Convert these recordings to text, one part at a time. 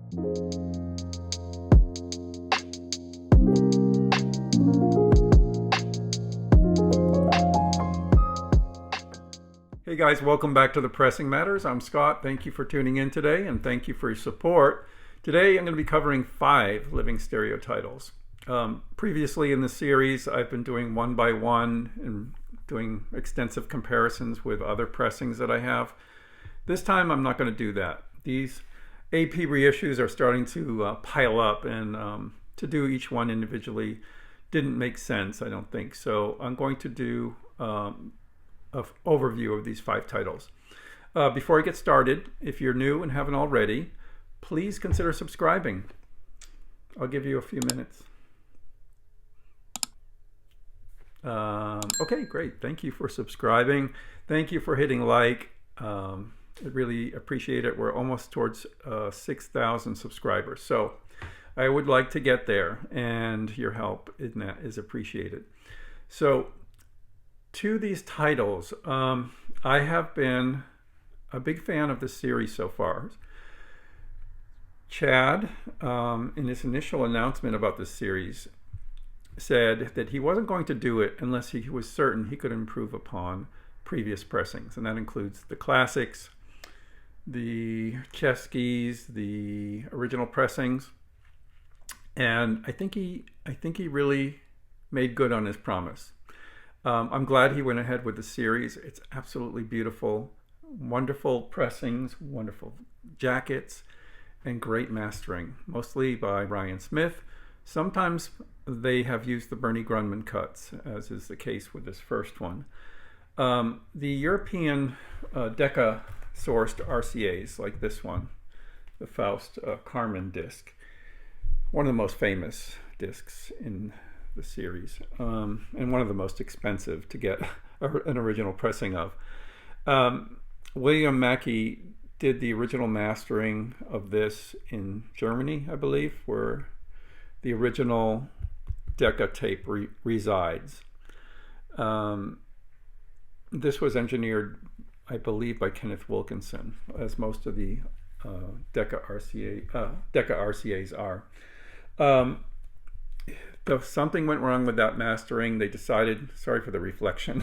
Hey guys, welcome back to the Pressing Matters. I'm Scott. Thank you for tuning in today, and thank you for your support. Today I'm going to be covering 5 living stereo titles. Previously in the series, I've been doing one by one and doing extensive comparisons with other pressings that I have. This time I'm not going to do that. These AP reissues are starting to pile up, and to do each one individually didn't make sense, I don't think. So I'm going to do an overview of these 5 titles. Before I get started, if you're new and haven't already, please consider subscribing. I'll give you a few minutes. Okay, great. Thank you for subscribing. Thank you for hitting like. I really appreciate it. We're almost towards 6,000 subscribers. So I would like to get there, and your help in that is appreciated. So to these titles, I have been a big fan of this series so far. Chad, in his initial announcement about this series, said that he wasn't going to do it unless he was certain he could improve upon previous pressings, and that includes the classics, the Cheskys, the original pressings, and I think he really made good on his promise. I'm glad he went ahead with the series. It's absolutely beautiful, wonderful pressings, wonderful jackets, and great mastering, mostly by Ryan Smith. Sometimes they have used the Bernie Grundman cuts, as is the case with this first one. The European Decca sourced RCAs like this one, the Faust Carmen disc, one of the most famous discs in the series, and one of the most expensive to get an original pressing of. William Mackee did the original mastering of this in Germany, I believe, where the original Decca tape resides. This was engineered, I believe, by Kenneth Wilkinson, as most of the Decca RCAs are. Though something went wrong with that mastering, they decided, sorry for the reflection,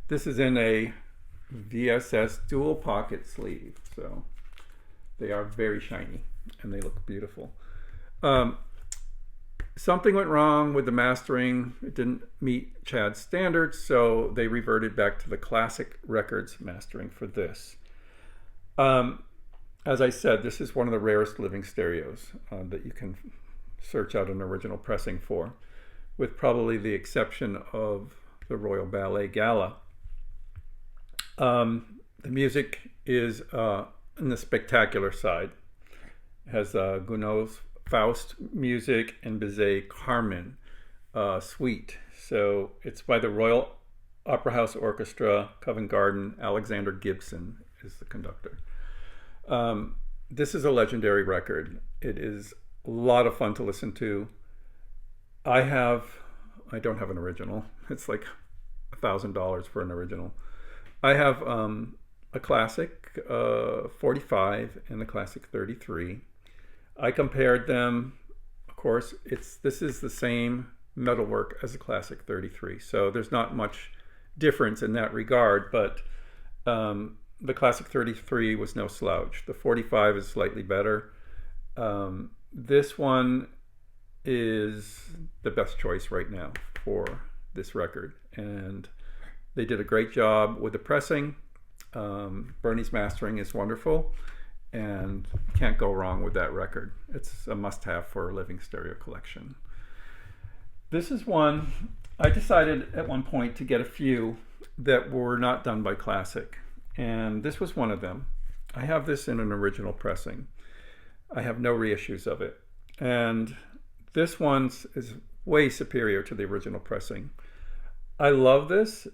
this is in a VSS dual pocket sleeve, so they are very shiny and they look beautiful. Something went wrong with the mastering. It didn't meet Chad's standards, so they reverted back to the Classic Records mastering for this. As I said, this is one of the rarest living stereos that you can search out an original pressing for, with probably the exception of the Royal Ballet Gala. The music is in the spectacular side. It has Gounod's Faust music and Bizet Carmen suite. So it's by the Royal Opera House Orchestra, Covent Garden. Alexander Gibson is the conductor. This is a legendary record. It is a lot of fun to listen to. I don't have an original. It's like $1,000 for an original. I have a classic 45 and a classic 33. I compared them. Of course, this is the same metalwork as a classic 33, so there's not much difference in that regard, but the classic 33 was no slouch. The 45 is slightly better. This one is the best choice right now for this record, and they did a great job with the pressing. Bernie's mastering is wonderful, and can't go wrong with that record. It's a must-have for a living stereo collection. This is one, I decided at one point to get a few that were not done by Classic, and this was one of them. I have this in an original pressing. I have no reissues of it, and this one is way superior to the original pressing. I love this.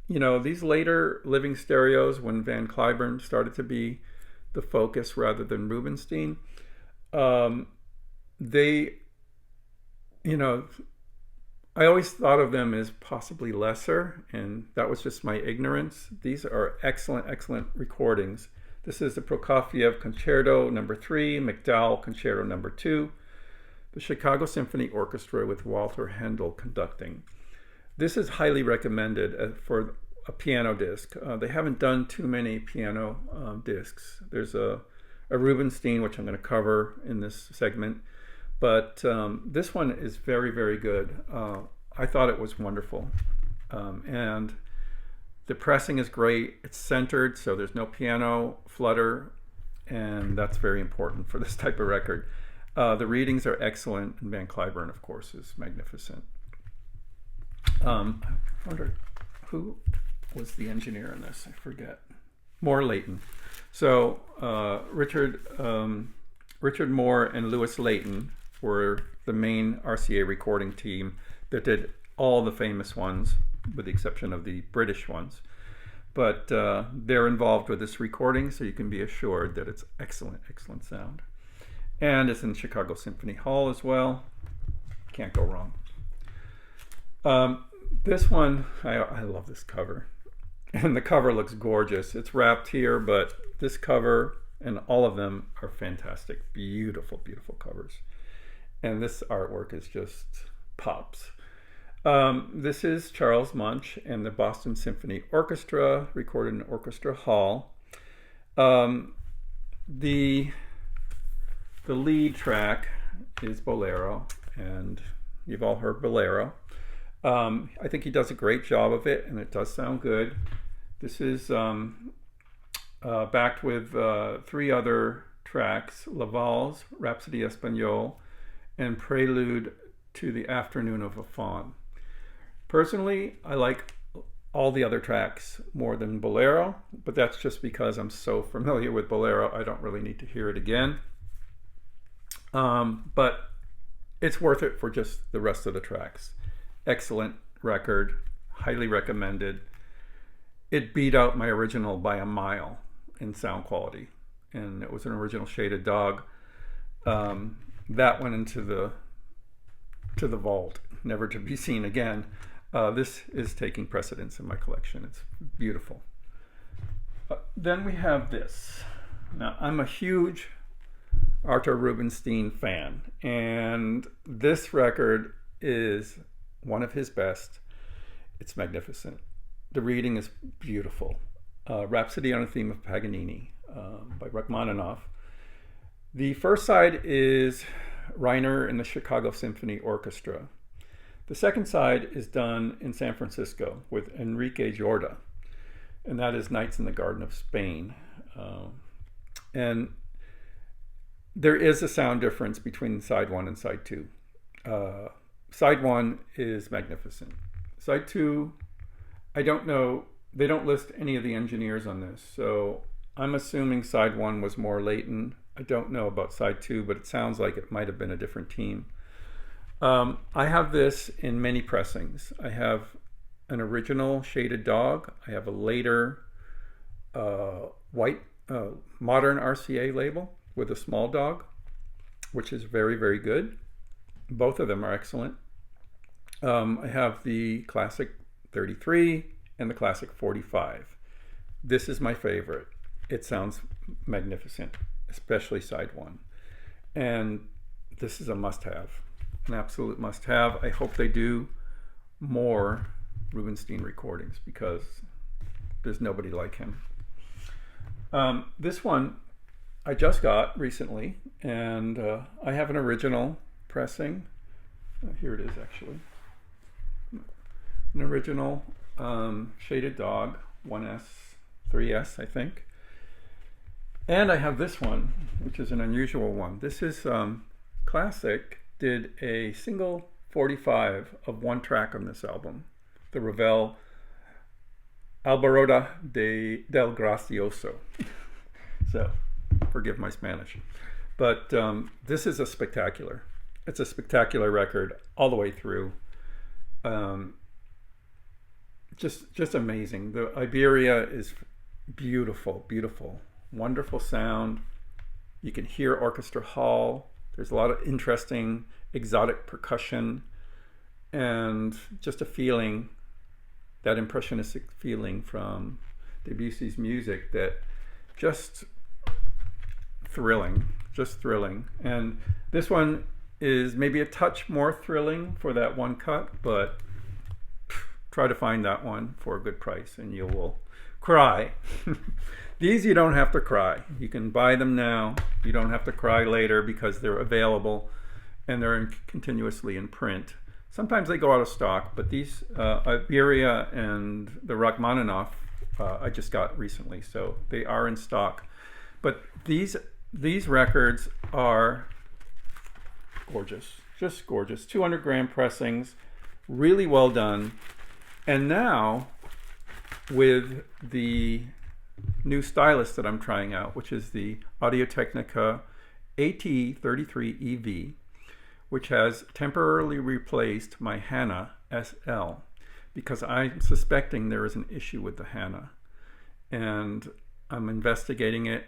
These later living stereos, when Van Cliburn started to be the focus rather than Rubinstein, I always thought of them as possibly lesser, and that was just my ignorance. These are excellent, excellent recordings. This is the Prokofiev Concerto No. 3, MacDowell Concerto No. 2, the Chicago Symphony Orchestra with Walter Handel conducting. This is highly recommended for a piano disc. They haven't done too many piano discs. There's a Rubinstein, which I'm going to cover in this segment, but this one is very, very good. I thought it was wonderful. And the pressing is great. It's centered, so there's no piano flutter, and that's very important for this type of record. The readings are excellent, and Van Cliburn, of course, is magnificent. I wonder who was the engineer in this. I forget. Moore Layton. So Richard Moore and Louis Layton were the main RCA recording team that did all the famous ones, with the exception of the British ones. But they're involved with this recording, so you can be assured that it's excellent, excellent sound. And it's in Chicago Symphony Hall as well. Can't go wrong. This one, I love this cover. And the cover looks gorgeous. It's wrapped here, but this cover and all of them are fantastic. Beautiful, beautiful covers. And this artwork is just pops. This is Charles Munch and the Boston Symphony Orchestra, recorded in Orchestra Hall. The lead track is Bolero, and you've all heard Bolero. I think he does a great job of it, and it does sound good. This is backed with 3 other tracks: La Valse, Rhapsody Espagnole, and Prelude to the Afternoon of a Faun. Personally, I like all the other tracks more than Bolero, but that's just because I'm so familiar with Bolero, I don't really need to hear it again. But it's worth it for just the rest of the tracks. Excellent record, highly recommended. It beat out my original by a mile in sound quality, and it was an original Shaded Dog. That went into the vault, never to be seen again. This is taking precedence in my collection. It's beautiful. Then we have this. Now, I'm a huge Arthur Rubinstein fan, and this record is one of his best. It's magnificent. The reading is beautiful. Rhapsody on a Theme of Paganini by Rachmaninoff. The first side is Reiner and the Chicago Symphony Orchestra. The second side is done in San Francisco with Enrique Jorda, and that is Nights in the Garden of Spain. And there is a sound difference between side 1 and side 2. Side 1 is magnificent. Side 2, I don't know, they don't list any of the engineers on this, so I'm assuming side 1 was more Layton. I don't know about side 2, but it sounds like it might have been a different team. I have this in many pressings. I have an original Shaded Dog. I have a later white modern RCA label with a small dog, which is very, very good. Both of them are excellent. I have the Classic 33 and the Classic 45. This is my favorite. It sounds magnificent, especially side 1. And this is a must-have, an absolute must-have. I hope they do more Rubinstein recordings because there's nobody like him. This one I just got recently, and I have an original pressing. Here it is, actually. An original Shaded Dog, 1S, 3S, I think. And I have this one, which is an unusual one. This is Classic did a single 45 of 1 track on this album, the Ravel Alborada del Gracioso. So, forgive my Spanish. But this is a spectacular. It's a spectacular record all the way through. Just amazing. The Iberia is beautiful, beautiful, wonderful sound. You can hear Orchestra Hall. There's a lot of interesting exotic percussion and just a feeling, that impressionistic feeling from Debussy's music that just thrilling, just thrilling. And this one is maybe a touch more thrilling for that one cut, but try to find that one for a good price and you will cry. These you don't have to cry. You can buy them now. You don't have to cry later because they're available and they're continuously in print. Sometimes they go out of stock, but these Iberia and the Rachmaninoff I just got recently, so they are in stock. But these records are gorgeous, just gorgeous. 200 gram pressings, really well done. And now with the new stylus that I'm trying out, which is the Audio-Technica AT33EV, which has temporarily replaced my Hannah SL because I'm suspecting there is an issue with the Hannah. And I'm investigating it.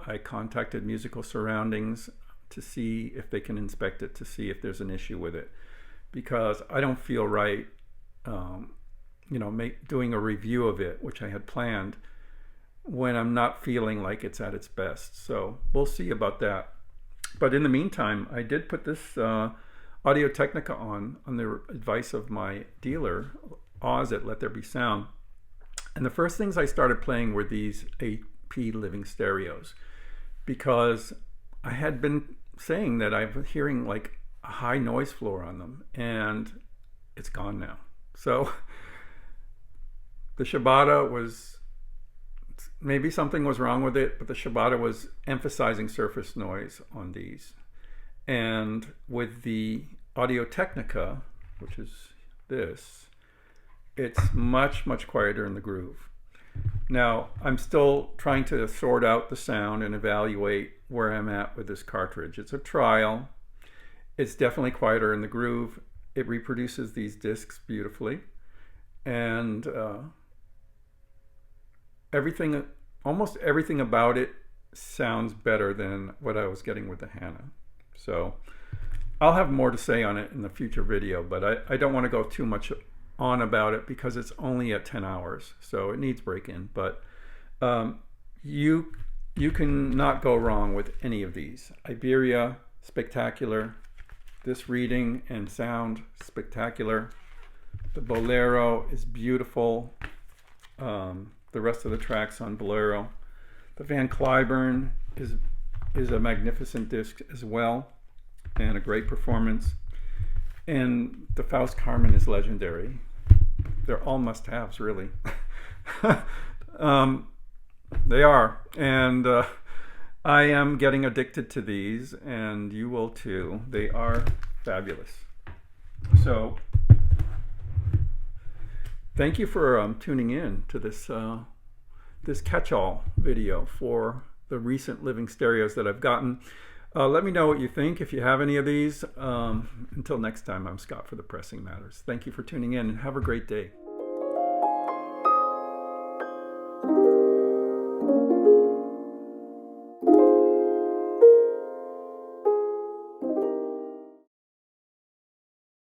I contacted Musical Surroundings to see if they can inspect it, to see if there's an issue with it. Because I don't feel right, doing a review of it, which I had planned, when I'm not feeling like it's at its best. So we'll see about that. But in the meantime, I did put this Audio-Technica on the advice of my dealer, Oz at Let There Be Sound. And the first things I started playing were these AP living stereos, because I had been saying that I'm hearing like a high noise floor on them, and it's gone now. So the Shibata was, maybe something was wrong with it, but the Shibata was emphasizing surface noise on these. And with the Audio-Technica, which is this, it's much, much quieter in the groove. Now, I'm still trying to sort out the sound and evaluate where I'm at with this cartridge. It's a trial. It's definitely quieter in the groove. It reproduces these discs beautifully. And almost everything about it sounds better than what I was getting with the Hannah. So I'll have more to say on it in the future video, but I don't want to go too much on about it because it's only at 10 hours, so it needs break-in. But you can not go wrong with any of these. Iberia, spectacular. This reading and sound, spectacular. The Bolero is beautiful. The rest of the tracks on Bolero. The Van Cliburn is a magnificent disc as well, and a great performance. And the Faust Carmen is legendary. They're all must-haves, really. They are. And I am getting addicted to these, and you will too. They are fabulous. So thank you for tuning in to this this catch-all video for the recent living stereos that I've gotten. Let me know what you think if you have any of these. Until next time, I'm Scott for The Pressing Matters. Thank you for tuning in and have a great day.